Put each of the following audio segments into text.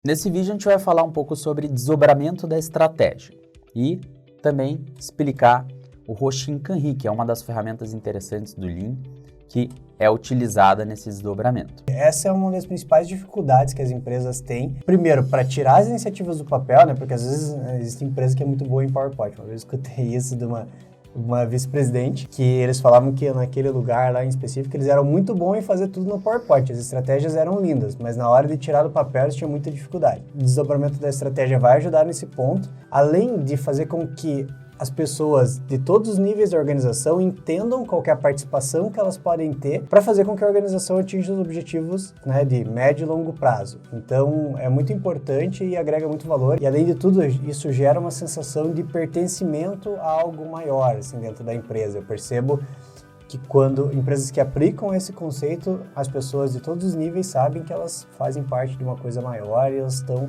Nesse vídeo a gente vai falar um pouco sobre desdobramento da estratégia e também explicar o Hoshinkanri, que é uma das ferramentas interessantes do Lean, que é utilizada nesse desdobramento. Essa é uma das principais dificuldades que as empresas têm. Primeiro, para tirar as iniciativas do papel, né? Porque às vezes existe empresa que é muito boa em PowerPoint. Uma vez eu escutei isso de uma vice-presidente, que eles falavam que naquele lugar lá em específico eles eram muito bons em fazer tudo no PowerPoint, as estratégias eram lindas, mas na hora de tirar do papel eles tinham muita dificuldade. O desdobramento da estratégia vai ajudar nesse ponto, além de fazer com que as pessoas de todos os níveis da organização entendam qual que é a participação que elas podem ter para fazer com que a organização atinja os objetivos, né, de médio e longo prazo. Então, é muito importante e agrega muito valor. E, além de tudo, isso gera uma sensação de pertencimento a algo maior assim, dentro da empresa. Eu percebo que quando empresas que aplicam esse conceito, as pessoas de todos os níveis sabem que elas fazem parte de uma coisa maior e elas estão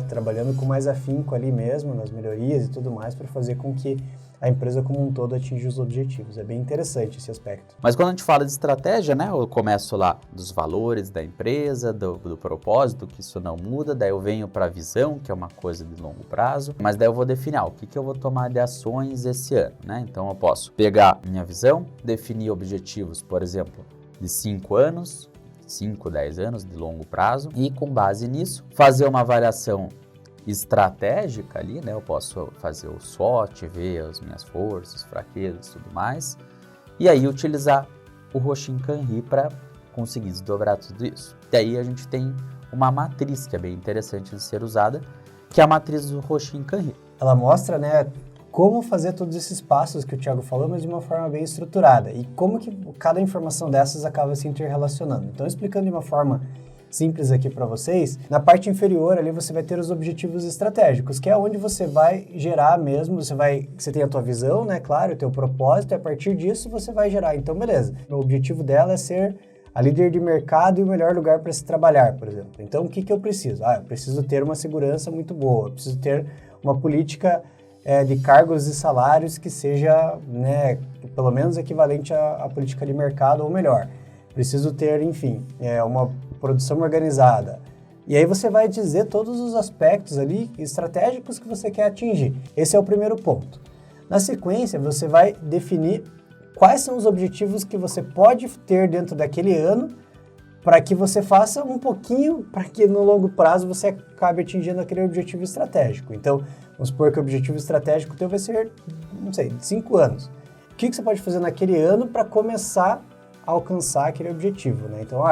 trabalhando com mais afinco ali mesmo, nas melhorias e tudo mais, para fazer com que a empresa como um todo atinja os objetivos. É bem interessante esse aspecto. Mas quando a gente fala de estratégia, né, eu começo lá dos valores da empresa, do propósito, que isso não muda, daí eu venho para a visão, que é uma coisa de longo prazo, mas daí eu vou definir o que eu vou tomar de ações esse ano, né? Então eu posso pegar minha visão, definir objetivos, por exemplo, de 5 anos, 5, 10 anos de longo prazo e com base nisso fazer uma avaliação estratégica ali, né? Eu posso fazer o SWOT, ver as minhas forças, fraquezas e tudo mais e aí utilizar o Hoshinkanri para conseguir desdobrar tudo isso. E aí a gente tem uma matriz que é bem interessante de ser usada, que é a matriz do Hoshinkanri. Ela mostra, né, como fazer todos esses passos que o Thiago falou, mas de uma forma bem estruturada. E como que cada informação dessas acaba se interrelacionando. Então, explicando de uma forma simples aqui para vocês, na parte inferior ali você vai ter os objetivos estratégicos, que é onde você vai gerar mesmo, você tem a tua visão, né, claro, o teu propósito, e a partir disso você vai gerar. Então, beleza, o objetivo dela é ser a líder de mercado e o melhor lugar para se trabalhar, por exemplo. Então, o que eu preciso? Eu preciso ter uma segurança muito boa, eu preciso ter uma política de cargos e salários que seja, né, pelo menos equivalente à política de mercado ou melhor. Preciso ter, enfim, uma produção organizada. E aí você vai dizer todos os aspectos ali estratégicos que você quer atingir. Esse é o primeiro ponto. Na sequência, você vai definir quais são os objetivos que você pode ter dentro daquele ano para que você faça um pouquinho, para que no longo prazo você acabe atingindo aquele objetivo estratégico. Então, vamos supor que o objetivo estratégico teu vai ser, não sei, de 5 anos. O que você pode fazer naquele ano para começar a alcançar aquele objetivo, né? Então,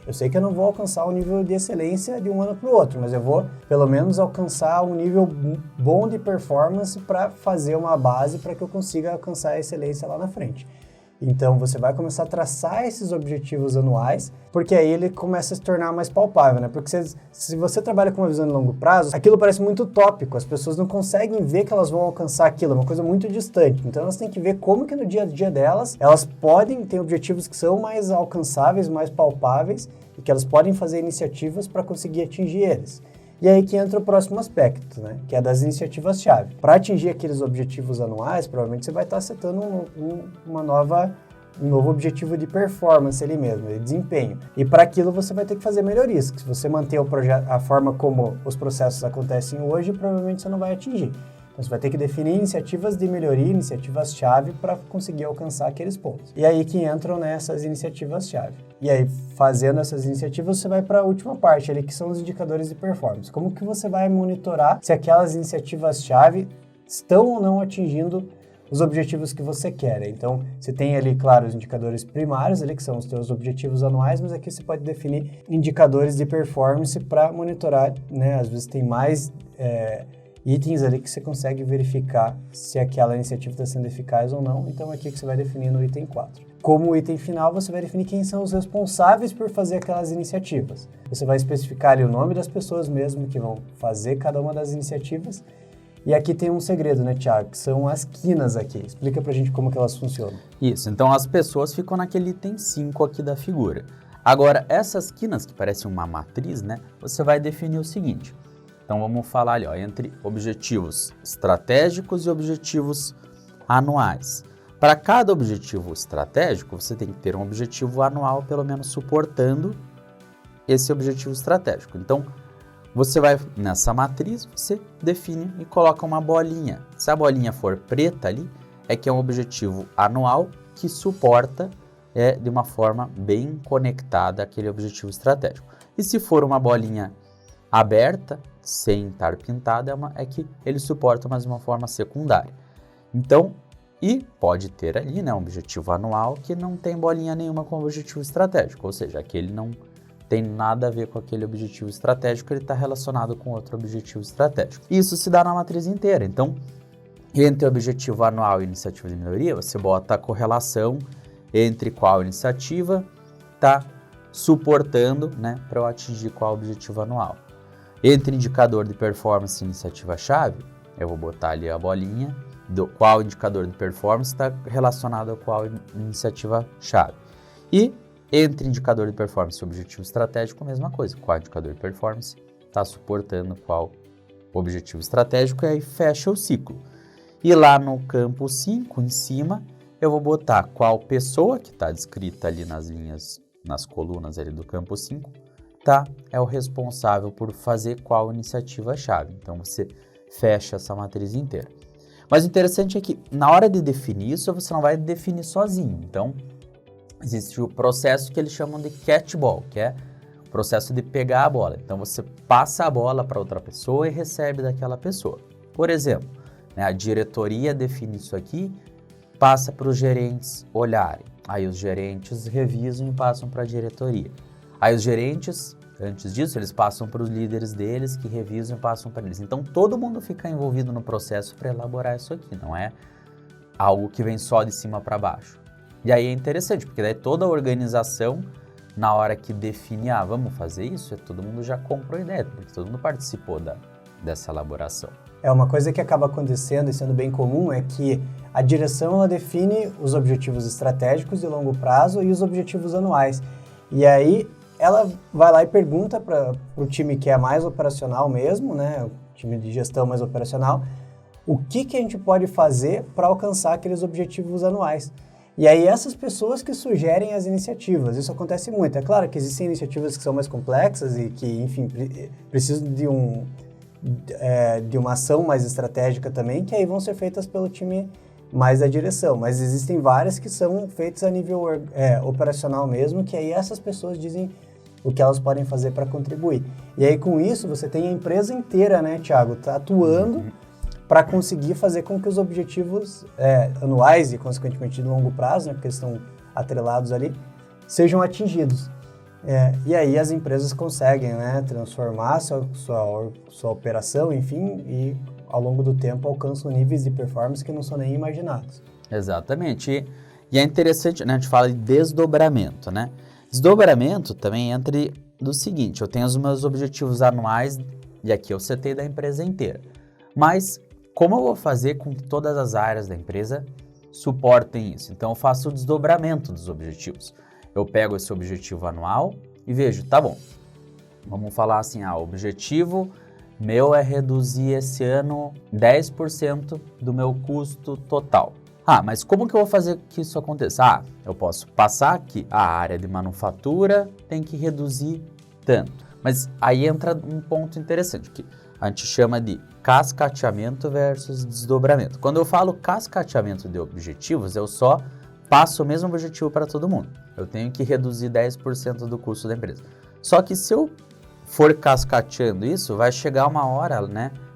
eu sei que eu não vou alcançar o nível de excelência de um ano para o outro, mas eu vou, pelo menos, alcançar um nível bom de performance para fazer uma base para que eu consiga alcançar a excelência lá na frente. Então, você vai começar a traçar esses objetivos anuais, porque aí ele começa a se tornar mais palpável, né? Porque se você trabalha com uma visão de longo prazo, aquilo parece muito utópico, as pessoas não conseguem ver que elas vão alcançar aquilo, é uma coisa muito distante. Então, elas têm que ver como que no dia a dia delas, elas podem ter objetivos que são mais alcançáveis, mais palpáveis, e que elas podem fazer iniciativas para conseguir atingir eles. E aí que entra o próximo aspecto, né? Que é das iniciativas-chave. Para atingir aqueles objetivos anuais, provavelmente você vai estar setando um novo objetivo de performance ali mesmo, de desempenho. E para aquilo você vai ter que fazer melhorias. Se você manter o projeto, a forma como os processos acontecem hoje, provavelmente você não vai atingir. Então você vai ter que definir iniciativas de melhoria, iniciativas-chave para conseguir alcançar aqueles pontos. E aí que entram nessas iniciativas-chave. E aí, fazendo essas iniciativas, você vai para a última parte ali, que são os indicadores de performance. Como que você vai monitorar se aquelas iniciativas-chave estão ou não atingindo os objetivos que você quer? Então, você tem ali, claro, os indicadores primários ali, que são os seus objetivos anuais, mas aqui você pode definir indicadores de performance para monitorar, né? Às vezes tem mais itens ali que você consegue verificar se aquela iniciativa está sendo eficaz ou não. Então, aqui que você vai definir no item 4. Como item final, você vai definir quem são os responsáveis por fazer aquelas iniciativas. Você vai especificar ali o nome das pessoas mesmo que vão fazer cada uma das iniciativas. E aqui tem um segredo, né, Thiago? Que são as quinas aqui. Explica pra gente como que elas funcionam. Isso, então as pessoas ficam naquele item 5 aqui da figura. Agora, essas quinas, que parecem uma matriz, né, você vai definir o seguinte. Então, vamos falar ali, entre objetivos estratégicos e objetivos anuais. Para cada objetivo estratégico, você tem que ter um objetivo anual, pelo menos, suportando esse objetivo estratégico. Então, você vai nessa matriz, você define e coloca uma bolinha. Se a bolinha for preta ali, é que é um objetivo anual que suporta de uma forma bem conectada aquele objetivo estratégico. E se for uma bolinha aberta, sem estar pintada, é que ele suporta mais uma forma secundária. Então, e pode ter ali um objetivo anual que não tem bolinha nenhuma com o objetivo estratégico, ou seja, aquele não tem nada a ver com aquele objetivo estratégico, ele está relacionado com outro objetivo estratégico. Isso se dá na matriz inteira. Então, entre o objetivo anual e iniciativa de melhoria, você bota a correlação entre qual iniciativa está suportando, para eu atingir qual objetivo anual. Entre indicador de performance e iniciativa-chave, eu vou botar ali a bolinha do qual indicador de performance está relacionado a qual iniciativa-chave. E entre indicador de performance e objetivo estratégico, a mesma coisa. Qual indicador de performance está suportando qual objetivo estratégico, e aí fecha o ciclo. E lá no campo 5, em cima, eu vou botar qual pessoa, que está descrita ali nas linhas, nas colunas ali do campo 5, é o responsável por fazer qual iniciativa-chave. Então, você fecha essa matriz inteira. Mas o interessante é que, na hora de definir isso, você não vai definir sozinho. Então, existe o processo que eles chamam de catch-ball, que é o processo de pegar a bola. Então, você passa a bola para outra pessoa e recebe daquela pessoa. Por exemplo, a diretoria define isso aqui, passa para os gerentes olharem. Aí os gerentes revisam e passam para a diretoria. Aí os gerentes, antes disso, eles passam para os líderes deles, que revisam e passam para eles. Então, todo mundo fica envolvido no processo para elaborar isso aqui, não é algo que vem só de cima para baixo. E aí é interessante, porque daí toda a organização, na hora que define, vamos fazer isso, todo mundo já comprou a ideia, porque todo mundo participou dessa elaboração. Uma coisa que acaba acontecendo e sendo bem comum é que a direção ela define os objetivos estratégicos de longo prazo e os objetivos anuais. E aí ela vai lá e pergunta para o time que é mais operacional mesmo, o time de gestão mais operacional, o que a gente pode fazer para alcançar aqueles objetivos anuais. E aí essas pessoas que sugerem as iniciativas, isso acontece muito. É claro que existem iniciativas que são mais complexas e que, enfim, precisam de uma ação mais estratégica também, que aí vão ser feitas pelo time mais da direção. Mas existem várias que são feitas a nível operacional mesmo, que aí essas pessoas dizem o que elas podem fazer para contribuir. E aí com isso você tem a empresa inteira, Thiago, atuando para conseguir fazer com que os objetivos anuais e, consequentemente, de longo prazo, porque eles estão atrelados ali, sejam atingidos. E aí as empresas conseguem transformar sua operação, enfim, e ao longo do tempo alcançam níveis de performance que não são nem imaginados. Exatamente. E é interessante, a gente fala de desdobramento, Desdobramento também entra do seguinte, eu tenho os meus objetivos anuais, e aqui eu setei da empresa inteira. Mas como eu vou fazer com que todas as áreas da empresa suportem isso? Então eu faço o desdobramento dos objetivos. Eu pego esse objetivo anual e vejo, tá bom, vamos falar assim, o objetivo meu é reduzir esse ano 10% do meu custo total. Mas como que eu vou fazer que isso aconteça? Eu posso passar aqui, a área de manufatura tem que reduzir tanto. Mas aí entra um ponto interessante, que a gente chama de cascateamento versus desdobramento. Quando eu falo cascateamento de objetivos, eu só passo o mesmo objetivo para todo mundo. Eu tenho que reduzir 10% do custo da empresa. Só que se eu for cascateando isso, vai chegar uma hora,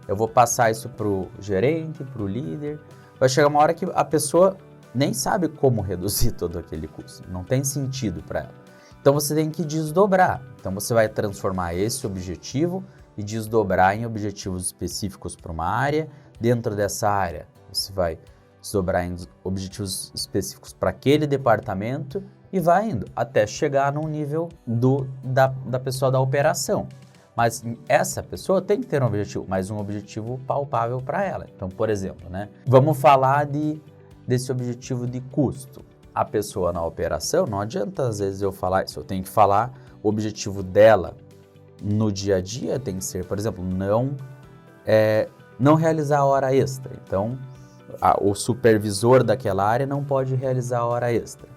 eu vou passar isso para o gerente, para o líder. Vai chegar uma hora que a pessoa nem sabe como reduzir todo aquele custo. Não tem sentido para ela. Então você tem que desdobrar. Então você vai transformar esse objetivo e desdobrar em objetivos específicos para uma área. Dentro dessa área, você vai desdobrar em objetivos específicos para aquele departamento e vai indo até chegar no nível da pessoa da operação. Mas essa pessoa tem que ter um objetivo, mas um objetivo palpável para ela. Então, por exemplo, vamos falar desse objetivo de custo. A pessoa na operação, não adianta às vezes eu falar isso, eu tenho que falar o objetivo dela no dia a dia tem que ser, por exemplo, não realizar hora extra. Então, o supervisor daquela área não pode realizar hora extra.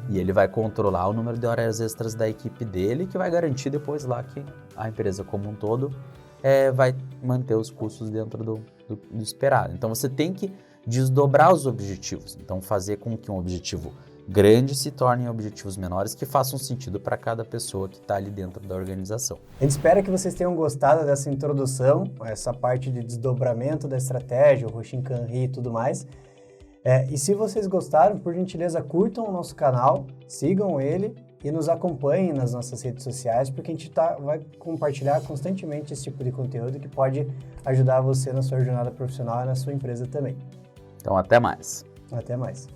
E ele vai controlar o número de horas extras da equipe dele, que vai garantir depois lá que a empresa como um todo vai manter os custos dentro do esperado. Então, você tem que desdobrar os objetivos. Então, fazer com que um objetivo grande se torne objetivos menores que façam sentido para cada pessoa que está ali dentro da organização. A gente espera que vocês tenham gostado dessa introdução, essa parte de desdobramento da estratégia, o Hoshinkanri e tudo mais. E se vocês gostaram, por gentileza, curtam o nosso canal, sigam ele e nos acompanhem nas nossas redes sociais, porque a gente vai compartilhar constantemente esse tipo de conteúdo que pode ajudar você na sua jornada profissional e na sua empresa também. Então, até mais. Até mais.